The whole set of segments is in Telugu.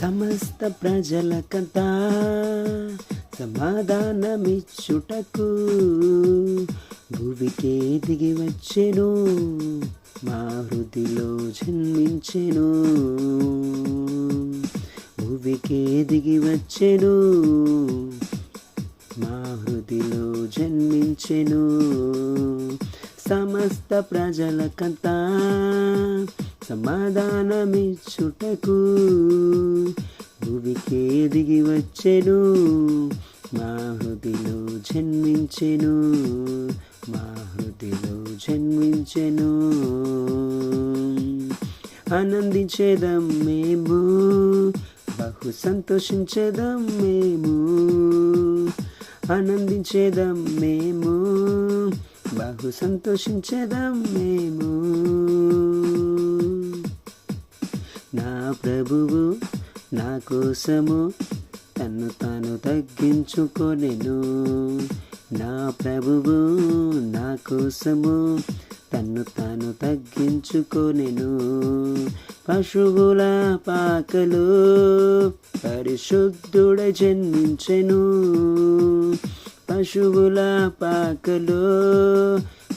సమస్త ప్రజలకంతా సమాధానమిచ్చుటకు భూమికే దిగి వచ్చెను, మా హృదిలో జన్మించెను. భూమికే దిగి వచ్చెను, మా హృదిలో జన్మించెను. సమస్త ప్రజలకంతా సమాధానమిచ్చుటకు భూమికే దిగి వచ్చెను, మా హృదిలో జన్మించెను, మా హృదిలో జన్మించెను. ఆనందించేదం మేము, బహు సంతోషించేదం మేము. ఆనందించేదం మేము, బహు సంతోషించేదం మేము. నా ప్రభువు నా కోసము తన్ను తాను తగ్గించుకొనెను. నా ప్రభువు నా కోసము తన్ను తాను తగ్గించుకొనెను. పశువుల పాకలో పరిశుద్ధుడై జన్మించెను. పశువుల పాకలో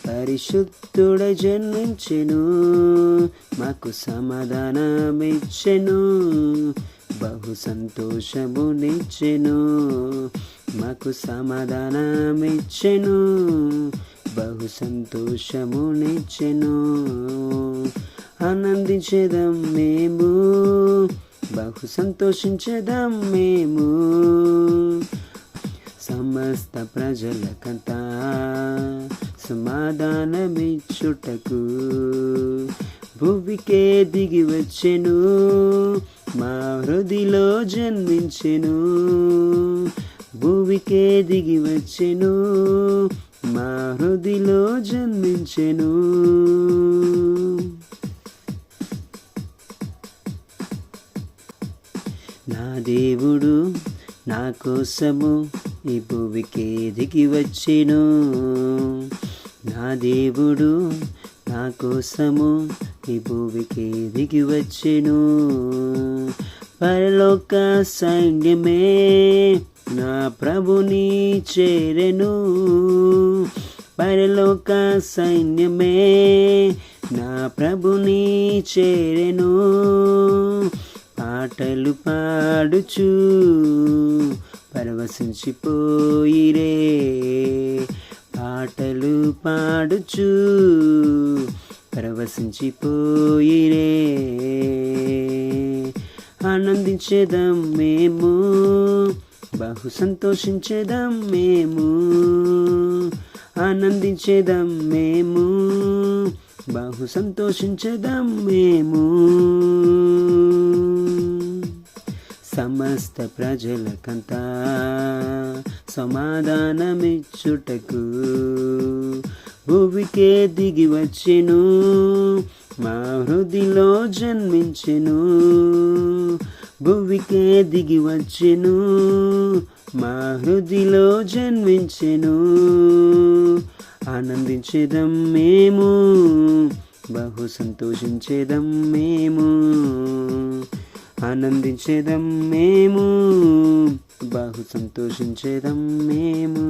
పరిశుద్ధుడై జన్మించెను. మాకు సమాధానమిచ్చెను, బహు సంతోషమునిచ్చెను. మాకు సమాధానమిచ్చెను, బహు సంతోషమునిచ్చెను. ఆనందించేదం మేము, బహు సంతోషించేదం మేము. సమస్త ప్రజలకంతా సమాధానమిచ్చుటకు భూమికే దిగి వచ్చెను, మా హృదిలో జన్మించెను. భూమికే దిగి వచ్చెను, మా హృదిలో జన్మించెను. నా దేవుడు నా కోసము ఈ భూమికే దిగి వచ్చెను. నా దేవుడు నా కోసము ఈ భూమికే దిగి వచ్చెను. పరలోక సైన్యమే నా ప్రభుని చేరెను. పరలోక సైన్యమే నా ప్రభుని చేరెను. పాటలు పాడుచు పరవశించిపోయిరే. పాటలు పాడుచు పరవశించిపోయిరే. ఆనందించేదం మేము, బహు సంతోషించేదం మేము. ఆనందించేదం మేము, బహు సంతోషించేదం మేము. సమస్త ప్రజలకంతా సమాధానమిచ్చుటకు భూమికే దిగి వచ్చెను, మా హృదిలో జన్మించెను. భూమికే దిగి వచ్చెను, మా హృదిలో జన్మించెను. ఆనందించేదం మేము, బహు సంతోషించేదం మేము. ఆనందించేదం మేము, బహు సంతోషించేదం మేము.